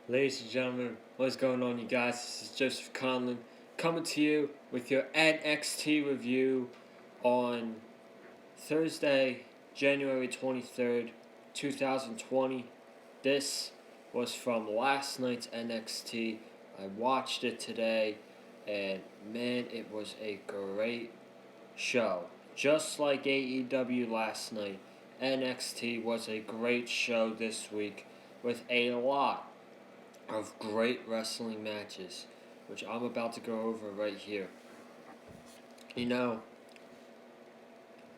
Ladies and gentlemen, what's going on, you guys? This is Joseph Conlon coming to you with your NXT review on Thursday, January 23rd, 2020. This was from last night's NXT. I watched it today, and man, it was a great show. Just like AEW last night, NXT was a great show this week with a lot of great wrestling matches, which I'm about to go over right here. You know,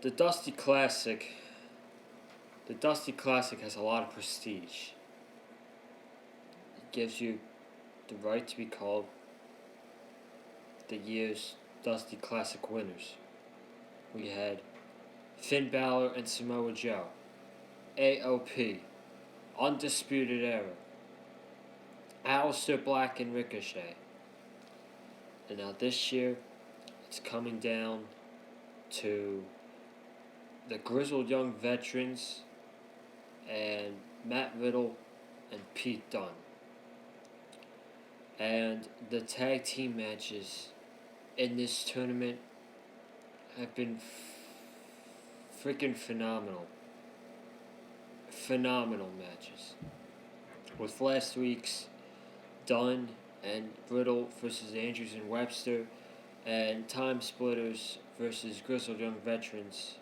the Dusty Classic, the Dusty Classic has a lot of prestige. It gives you the right to be called the year's Dusty Classic winners. We had Finn Balor and Samoa Joe, AOP, Undisputed Era, Aleister Black and Ricochet. And now this year, it's coming down to the Grizzled Young Veterans and Matt Riddle and Pete Dunne. And the tag team matches in this tournament have been freaking phenomenal. Phenomenal matches. With last week's Dunne and Riddle versus Andrews and Webster, and Time Splitters versus Grizzled Young Veterans.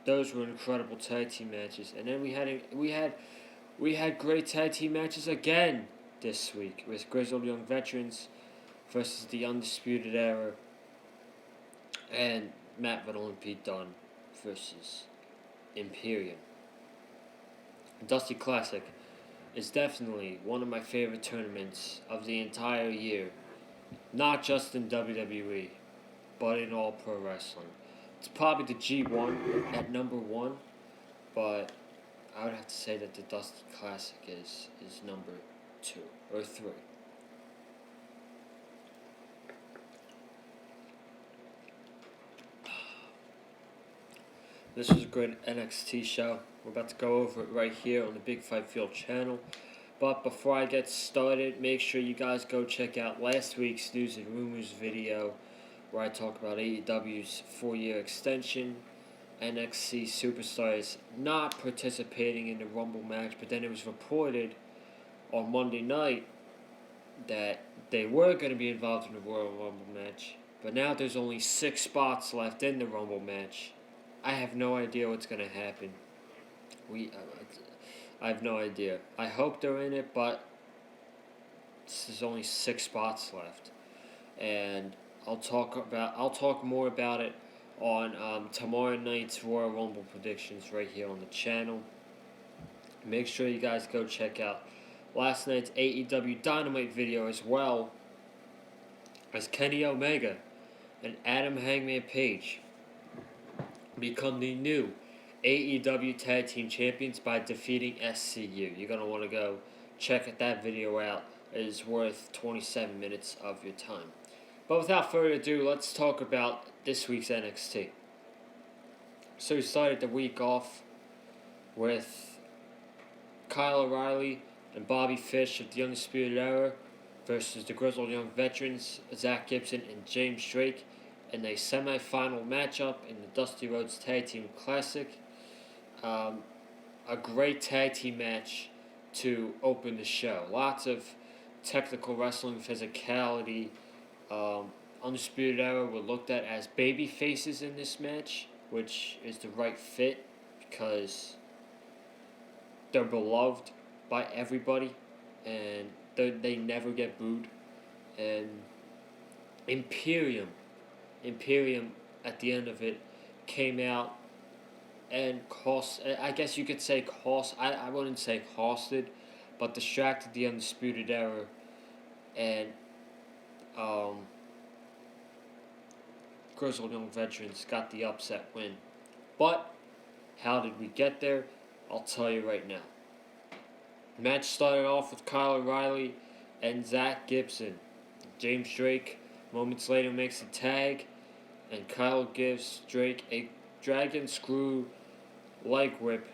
Those were incredible tag team matches, and then we had great tag team matches again this week with Grizzled Young Veterans versus the Undisputed Era, and Matt Riddle and Pete Dunne versus Imperium. Dusty Classic is definitely one of my favorite tournaments of the entire year, not just in WWE, but in all pro wrestling. It's probably the G1 at number one, but I would have to say that the Dusty Classic is number 2 or 3. This was a great NXT show. We're about to go over it right here on the Big Fight Field channel. But before I get started, make sure you guys go check out last week's News and Rumors video where I talk about AEW's 4-year extension, NXT superstars not participating in the Rumble match, but then it was reported on Monday night that they were going to be involved in the Royal Rumble match, but now there's only 6 spots left in the Rumble match. I have no idea what's going to happen. I have no idea. I hope they're in it, but there's only 6 spots left, and I'll talk more about it on tomorrow night's Royal Rumble predictions right here on the channel. Make sure you guys go check out last night's AEW Dynamite video as well, as Kenny Omega and Adam Hangman Page become the new AEW Tag Team Champions by defeating SCU. You're going to want to go check that video out. It is worth 27 minutes of your time. But without further ado, let's talk about this week's NXT. So we started the week off with Kyle O'Reilly and Bobby Fish of the Undisputed Era versus the Grizzled Young Veterans, Zach Gibson and James Drake, in a semi-final matchup in the Dusty Rhodes Tag Team Classic. A great tag team match to open the show. Lots of technical wrestling, physicality. Undisputed Era were looked at as baby faces in this match, which is the right fit because they're beloved by everybody and they never get booed. And Imperium at the end of it came out and I guess you could say I wouldn't say costed, but distracted the Undisputed Era, and Grizzled Young Veterans got the upset win. But how did we get there? I'll tell you right now. The match started off with Kyle O'Reilly and Zach Gibson. James Drake moments later makes a tag, and Kyle gives Drake a dragon screw leg whip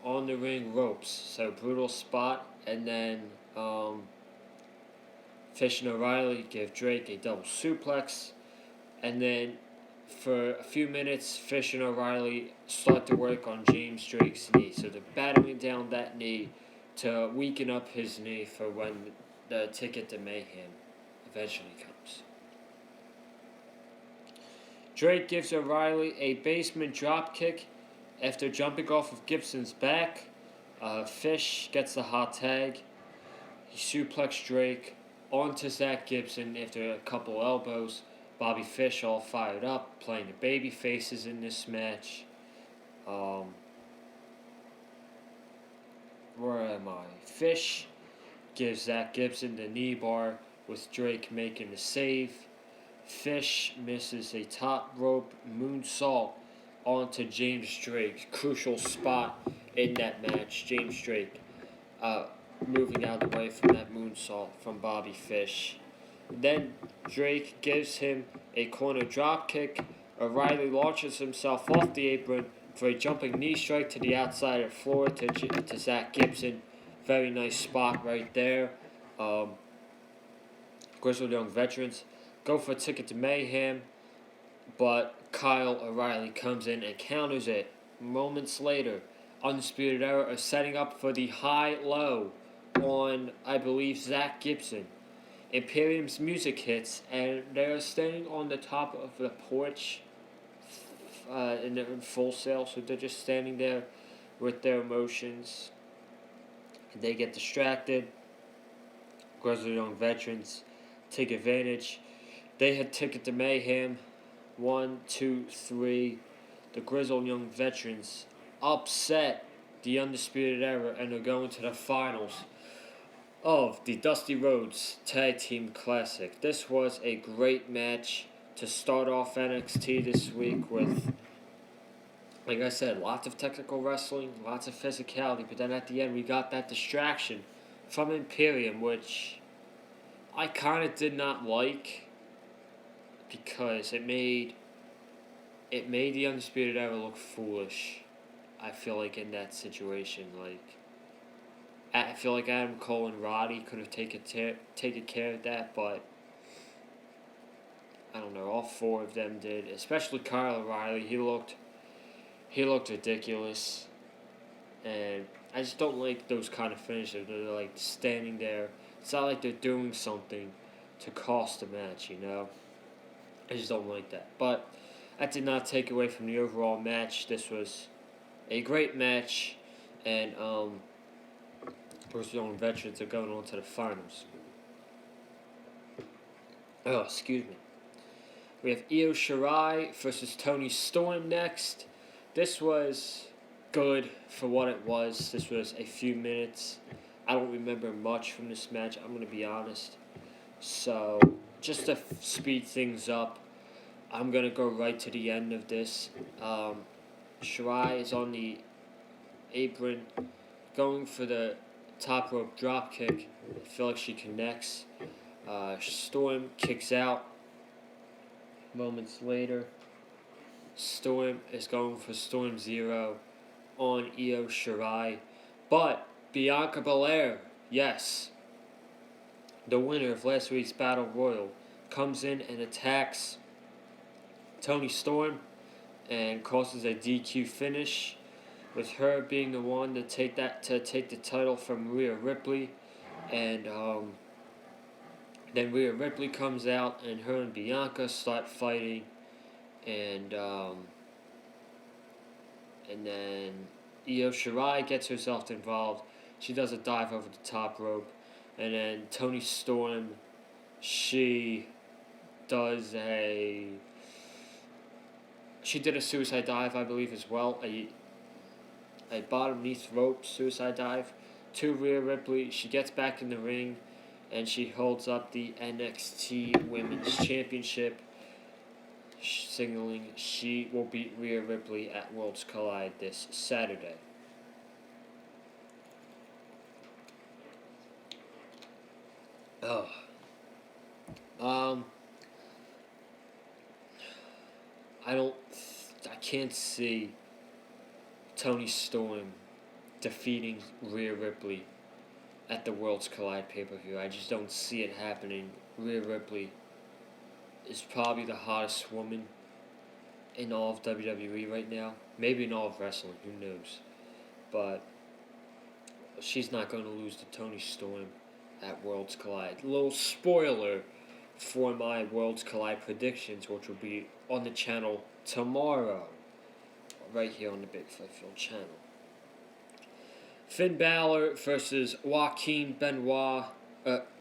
on the ring ropes. So brutal spot, and then Fish and O'Reilly give Drake a double suplex, and then for a few minutes, Fish and O'Reilly start to work on James Drake's knee. So they're battering down that knee to weaken up his knee for when the ticket to Mayhem eventually comes. Drake gives O'Reilly a basement dropkick after jumping off of Gibson's back. Fish gets the hot tag. He suplexed Drake onto Zach Gibson after a couple elbows. Bobby Fish all fired up, playing the baby faces in this match. Where am I? Fish gives Zach Gibson the knee bar with Drake making the save. Fish misses a top rope moonsault onto James Drake. Crucial spot in that match. James Drake moving out of the way from that moonsault from Bobby Fish. Then Drake gives him a corner drop kick. O'Reilly launches himself off the apron for a jumping knee strike to the outside of the floor to Zach Gibson. Very nice spot right there. Grizzled Young Veterans go for a ticket to Mayhem, but Kyle O'Reilly comes in and counters it. Moments later, Undisputed Era are setting up for the high-low on, I believe, Zach Gibson. Imperium's music hits, and they're standing on the top of the porch and they're in Full Sail, so they're just standing there with their emotions. They get distracted. Grizzled Young Veterans take advantage. They had ticket to Mayhem. 1, 2, 3. The Grizzled Young Veterans upset the Undisputed Era and are going to the finals of the Dusty Rhodes Tag Team Classic. This was a great match to start off NXT this week with, like I said, lots of technical wrestling, lots of physicality, but then at the end we got that distraction from Imperium, which I kind of did not like because it made the Undisputed Era look foolish. I feel like in that situation, I feel like Adam Cole and Roddy could have taken care of that, but I don't know. All four of them did, especially Kyle O'Reilly. He looked ridiculous, and I just don't like those kind of finishes. They're like standing there. It's not like they're doing something to cost the match, you know. I just don't like that. But that did not take away from the overall match. This was a great match, and Grizzled Young Veterans are going on to the finals. Oh, excuse me. We have Io Shirai versus Toni Storm next. This was good for what it was. This was a few minutes. I don't remember much from this match, I'm going to be honest. So, just to speed things up, I'm going to go right to the end of this. Shirai is on the apron, going for the top rope drop kick. I feel like she connects. Storm kicks out. Moments later, Storm is going for Storm Zero on Io Shirai. But Bianca Belair, yes, the winner of last week's Battle Royal, comes in and attacks Toni Storm and causes a DQ finish, with her being the one to take the title from Rhea Ripley, and then Rhea Ripley comes out and her and Bianca start fighting, and then Io Shirai gets herself involved. She does a dive over the top rope, and then Toni Storm, she did a suicide dive, I believe, as well. A bottom-neath rope suicide dive to Rhea Ripley. She gets back in the ring, and she holds up the NXT Women's Championship, signaling she will beat Rhea Ripley at Worlds Collide this Saturday. I can't see Toni Storm defeating Rhea Ripley at the Worlds Collide pay-per-view. I just don't see it happening. Rhea Ripley is probably the hottest woman in all of WWE right now. Maybe in all of wrestling, who knows. But she's not going to lose to Toni Storm at Worlds Collide. A little spoiler for my Worlds Collide predictions, which will be on the channel tomorrow, right here on the Big Fightfield channel. Finn Balor versus Joaquin Benoit.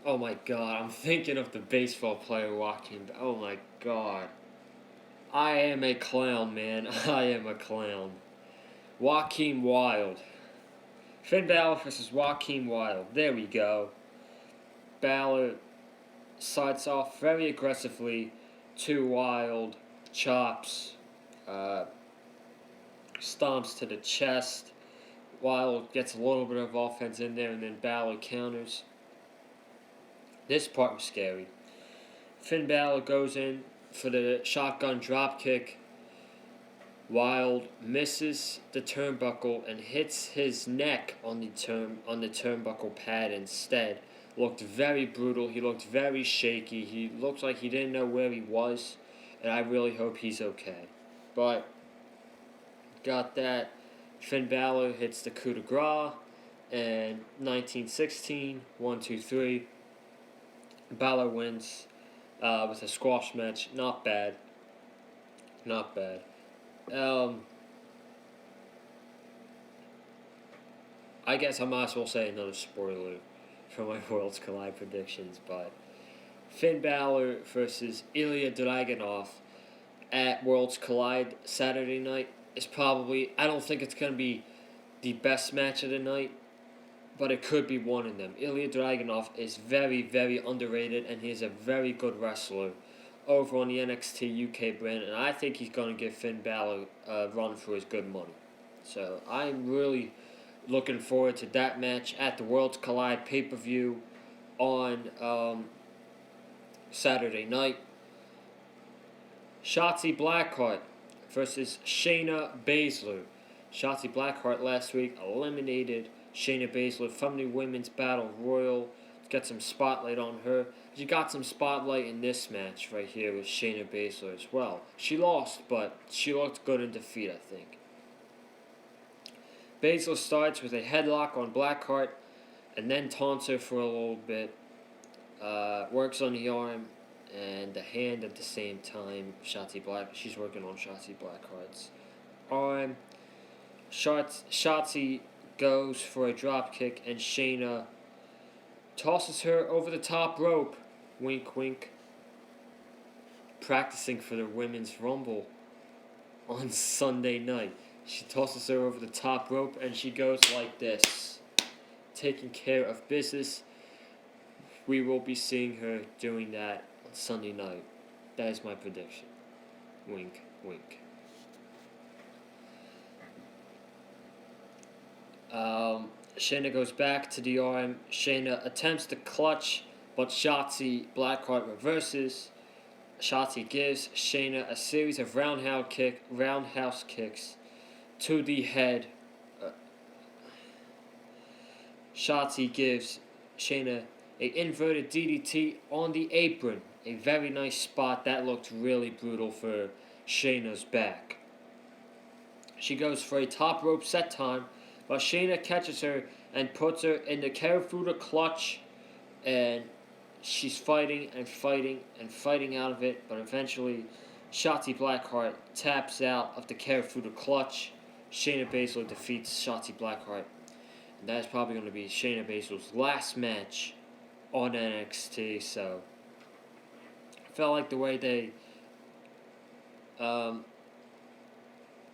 Oh my god, I'm thinking of the baseball player Joaquin. Oh my god. I am a clown, man. I am a clown. Joaquin Wilde. Finn Balor versus Joaquin Wilde. There we go. Balor sides off very aggressively. Two Wilde chops. Stomps to the chest. Wilde gets a little bit of offense in there, and then Balor counters. This part was scary. Finn Balor goes in for the shotgun dropkick. Wilde misses the turnbuckle and hits his neck on the turnbuckle pad instead. Looked very brutal. He looked very shaky. He looked like he didn't know where he was, and I really hope he's okay. But got that. Finn Balor hits the coup de grace, and 1916, 1, 2, 3. Balor wins with a squash match. Not bad. Not bad. I guess I might as well say another spoiler for my Worlds Collide predictions, but Finn Balor versus Ilya Dragunov at Worlds Collide Saturday night is probably, I don't think it's going to be the best match of the night, but it could be one of them. Ilya Dragunov is very, very underrated, and he is a very good wrestler over on the NXT UK brand, and I think he's going to give Finn Balor a run for his good money. So I'm really looking forward to that match at the Worlds Collide pay-per-view on Saturday night. Shotzi Blackheart versus Shayna Baszler. Shotzi Blackheart last week eliminated Shayna Baszler from the Women's Battle Royal. Get some spotlight on her. She got some spotlight in this match right here with Shayna Baszler as well. She lost, but she looked good in defeat, I think. Baszler starts with a headlock on Blackheart and then taunts her for a little bit. Works on the arm and the hand at the same time. She's working on Shotzi Blackheart's arm. Shotzi goes for a drop kick, and Shayna tosses her over the top rope. Wink, wink. Practicing for the Women's Rumble on Sunday night. She tosses her over the top rope, and she goes like this. Taking care of business. We will be seeing her doing that on Sunday night. That is my prediction. Wink, wink. Shayna goes back to the arm. Shayna attempts to clutch, but Shotzi Blackheart reverses. Shotzi gives Shayna a series of roundhouse kicks to the head. Shotzi gives Shayna an inverted DDT on the apron. A very nice spot. That looked really brutal for Shayna's back. She goes for a top rope set time, but Shayna catches her and puts her in the Karafuda clutch, and she's fighting and fighting and fighting out of it, but eventually Shotzi Blackheart taps out of the Karafuda clutch. Shayna Baszler defeats Shotzi Blackheart, and that is probably going to be Shayna Baszler's last match on NXT, so I felt like the way they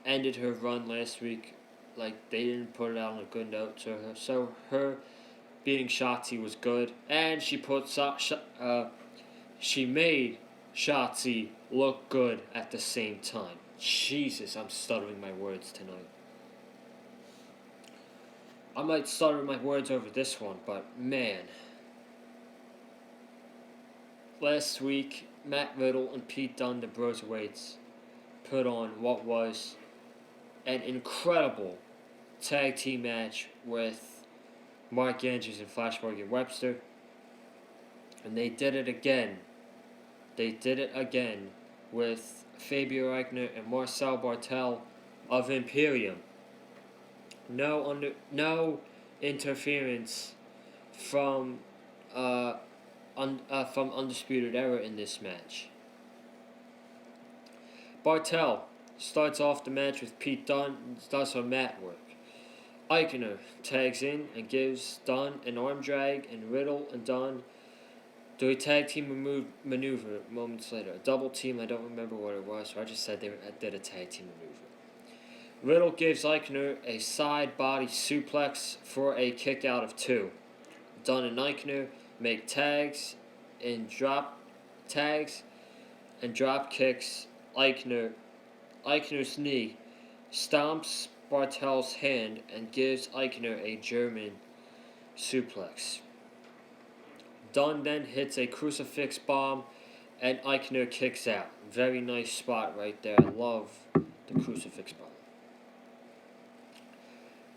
ended her run last week, like they didn't put it out on a good note to her. So her beating Shotzi was good, and she made Shotzi look good at the same time. Jesus, I'm stuttering my words tonight. I might stutter my words over this one, but man. Last week, Matt Riddle and Pete Dunne, the Broserweights, put on what was an incredible tag team match with Mark Andrews and Flash Morgan Webster. And they did it again. They did it again with Fabio Eichner and Marcel Bartel of Imperium. No interference from from Undisputed Era in this match. Bartel starts off the match with Pete Dunne and does some mat work. Eichner tags in and gives Dunne an arm drag, and Riddle and Dunne do a tag team maneuver moments later. A double team, I don't remember what it was, so I just said they did a tag team maneuver. Riddle gives Eichner a side body suplex for a kick out of 2. Dunne and Eichner make tags and drop kicks. Eichner's knee stomps Bartel's hand and gives Eichner a German suplex. Dunne then hits a crucifix bomb and Eichner kicks out. Very nice spot right there. I love the crucifix bomb.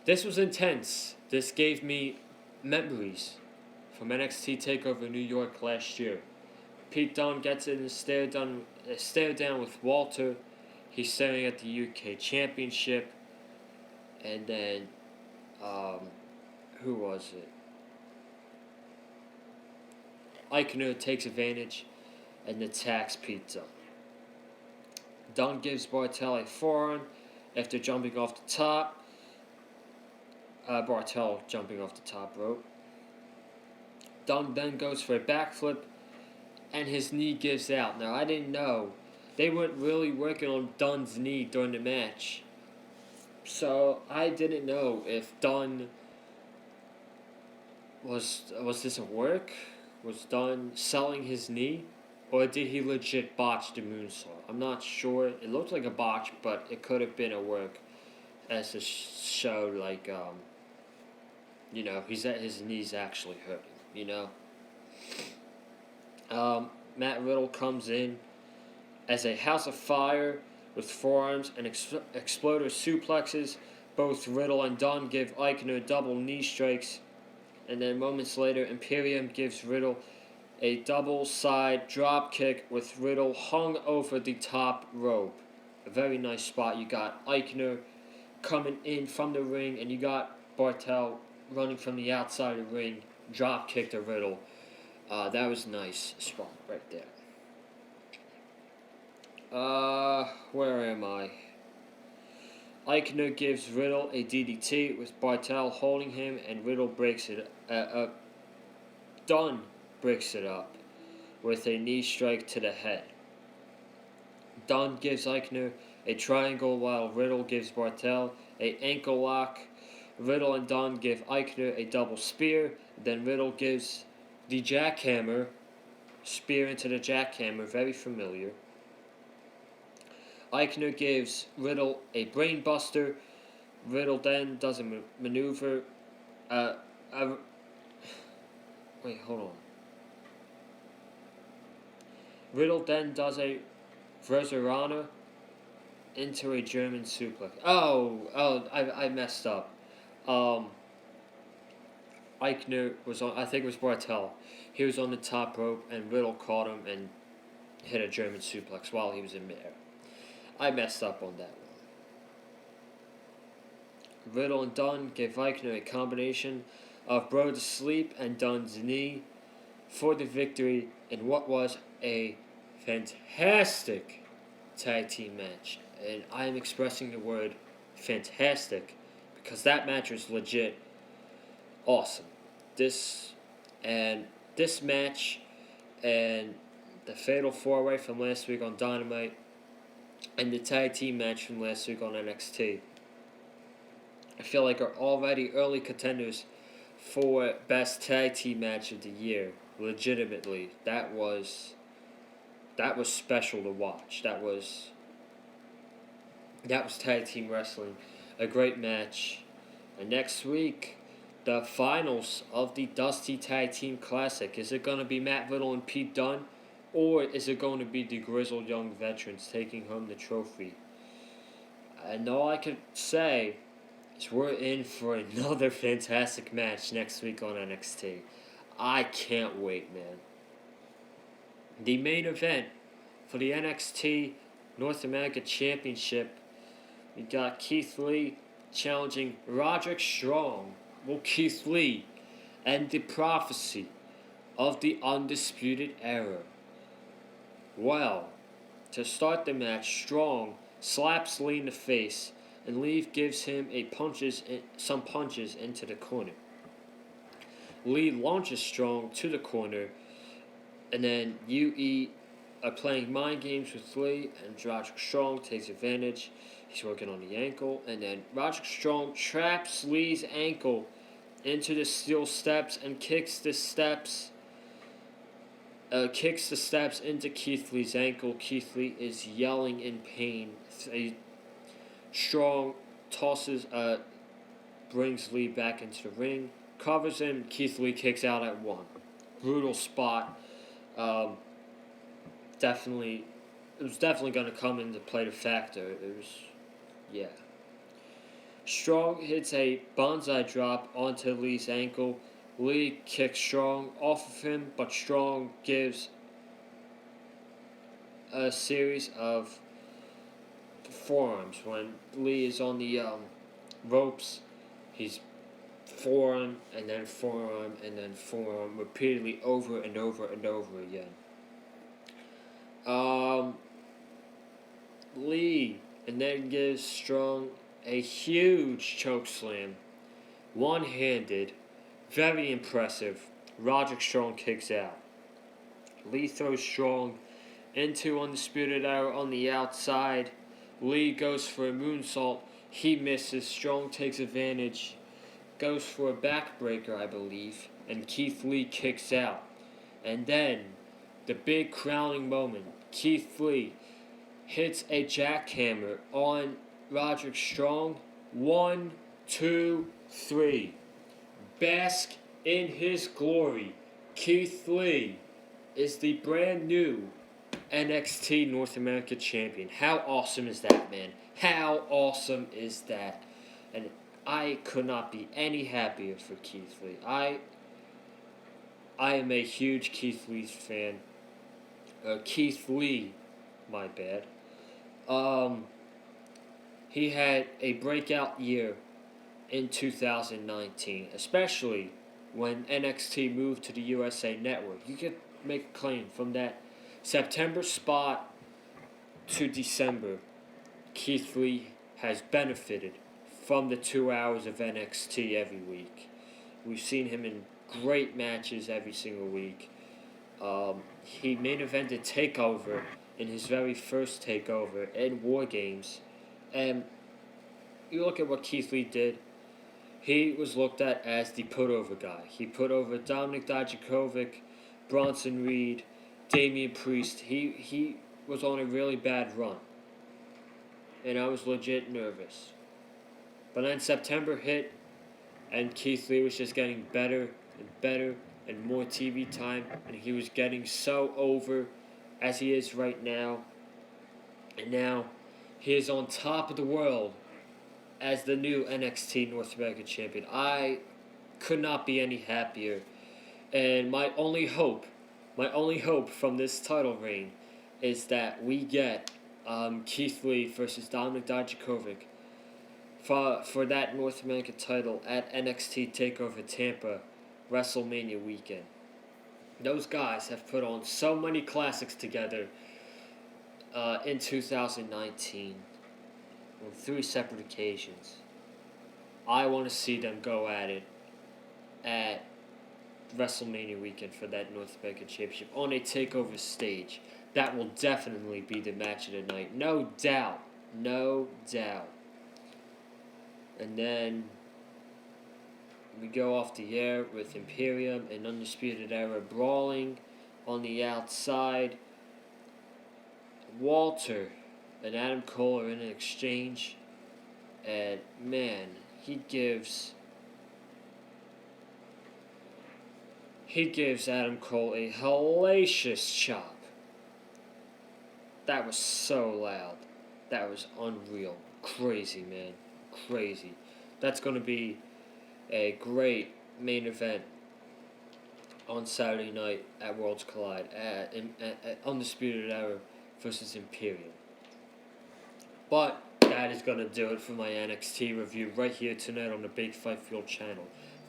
This was intense. This gave me memories from NXT TakeOver New York last year. Pete Dunne gets in and stare down with Walter. He's staring at the UK Championship. And then, who was it? Eichner takes advantage and attacks Pete Dunne. Dunne gives Bartel a forearm after jumping off the top. Bartel jumping off the top rope. Dunne then goes for a backflip and his knee gives out. Now, I didn't know. They weren't really working on Dunne's knee during the match. So, I didn't know if Dunne was this a work? Was Dunne selling his knee? Or did he legit botch the moonsault? I'm not sure. It looked like a botch, but it could have been a work. As it showed, like, his knee's actually hurting, Matt Riddle comes in as a House of Fire with forearms and exploder suplexes. Both Riddle and Dunne give Eichner double knee strikes. And then moments later, Imperium gives Riddle a double side drop kick with Riddle hung over the top rope. A very nice spot. You got Eichner coming in from the ring, and you got Bartel running from the outside of the ring, drop kick to Riddle. That was a nice spot right there. Where am I? Eichner gives Riddle a DDT with Bartel holding him, and Riddle breaks it up. Dunne breaks it up with a knee strike to the head. Dunne gives Eichner a triangle while Riddle gives Bartel a ankle lock. Riddle and Dunne give Eichner a double spear. Then Riddle gives the jackhammer, spear into the jackhammer, very familiar. Eichner gives Riddle a brainbuster. Riddle then does a maneuver. Wait, hold on. Riddle then does a Verzerana into a German suplex. I messed up. Eichner was on, I think it was Bartel. He was on the top rope and Riddle caught him and hit a German suplex while he was in midair. I messed up on that one. Riddle and Dunne gave Eichner a combination of Bro to Sleep and Dunne's knee for the victory in what was a fantastic tag team match. And I am expressing the word fantastic because that match was legit awesome. This match and the Fatal 4-Way from last week on Dynamite and the tag team match from last week on NXT, I feel like are already early contenders for best tag team match of the year. Legitimately, that was special to watch. That was tag team wrestling, a great match. And next week, the finals of the Dusty Tag Team Classic. Is it going to be Matt Riddle and Pete Dunne, or is it going to be the grizzled young veterans taking home the trophy? And all I could say is we're in for another fantastic match next week on NXT. I can't wait, man. The main event for the NXT North America Championship, we got Keith Lee challenging Roderick Strong. Will Keith Lee end the prophecy of the Undisputed Era? Well, to start the match, Strong slaps Lee in the face, and Lee gives him some punches into the corner. Lee launches Strong to the corner, and then UE are playing mind games with Lee, and Roderick Strong takes advantage. He's working on the ankle, and then Roderick Strong traps Lee's ankle into the steel steps and kicks the steps into Keith Lee's ankle. Keith Lee is yelling in pain. Strong brings Lee back into the ring, covers him. Keith Lee kicks out at 1. Brutal spot. It was definitely going to come into play the factor. Yeah. Strong hits a bonsai drop onto Lee's ankle. Lee kicks Strong off of him, but Strong gives a series of forearms. When Lee is on the ropes, he's forearm and then forearm and then forearm repeatedly over and over and over again. Lee and then gives Strong a huge choke slam, one-handed, very impressive. Roderick Strong kicks out. Lee throws Strong into Undisputed Era on the outside. Lee goes for a moonsault. He misses. Strong takes advantage. Goes for a backbreaker, I believe. And Keith Lee kicks out. And then, the big crowning moment. Keith Lee hits a jackhammer on Roderick Strong. 1, 2, 3. Bask in his glory. Keith Lee is the brand new NXT North America Champion. How awesome is that, man? How awesome is that? And I could not be any happier for Keith Lee. I am a huge Keith Lee fan. Keith Lee, my bad. He had a breakout year in 2019, especially when NXT moved to the USA Network. You could make a claim from that September spot to December. Keith Lee has benefited from the 2 hours of NXT every week. We've seen him in great matches every single week. He main evented TakeOver in his very first TakeOver in War Games. And you look at what Keith Lee did. He was looked at as the put-over guy. He put over Dominik Dijakovic, Bronson Reed, Damian Priest. He was on a really bad run. And I was legit nervous. But then September hit, and Keith Lee was just getting better and better and more TV time. And he was getting so over as he is right now. And now he is on top of the world as the new NXT North America Champion. I could not be any happier. And my only hope from this title reign is that we get Keith Lee versus Dominik Dijakovic for that North America title at NXT TakeOver Tampa WrestleMania weekend. Those guys have put on so many classics together in 2019 on 3 separate occasions. I want to see them go at it at WrestleMania weekend for that North American Championship on a TakeOver stage. That will definitely be the match of the night. No doubt. No doubt. And then we go off the air with Imperium and Undisputed Era brawling on the outside. Walter and Adam Cole are in an exchange. And man, he gives Adam Cole a hellacious chop. That was so loud. That was unreal. Crazy, man. Crazy. that's going to be a great main event on Saturday night at Worlds Collide at Undisputed Era versus Imperium. But that is going to do it for my NXT review right here tonight on the Big Fight Fuel channel.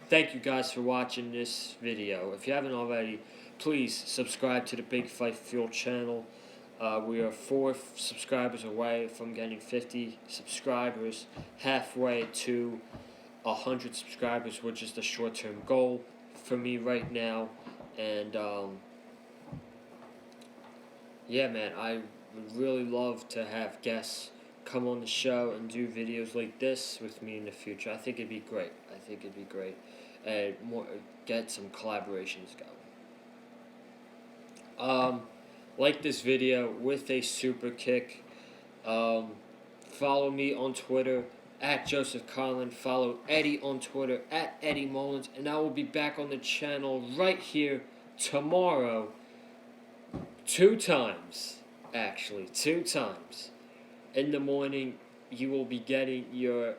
Thank you guys for watching this video. If you haven't already, please subscribe to the Big Fight Fuel channel. We are 4 subscribers away from getting 50 subscribers, halfway to 100 subscribers, which is the short-term goal for me right now. And yeah, man, I would really love to have guests come on the show and do videos like this with me in the future. I think it'd be great. And get some collaborations going. Like this video with a super kick. Follow me on Twitter at Joseph Carlin. Follow Eddie on Twitter at Eddie Mullins. And I will be back on the channel right here tomorrow. 2 times. Actually, 2 times. In the morning, you will be getting your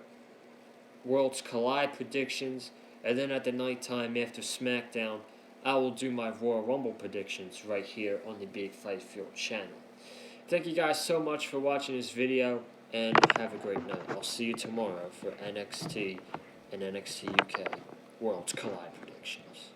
Worlds Collide predictions. And then at the nighttime after SmackDown, I will do my Royal Rumble predictions right here on the Big Fight Field channel. Thank you guys so much for watching this video, and have a great night. I'll see you tomorrow for NXT and NXT UK Worlds Collide predictions.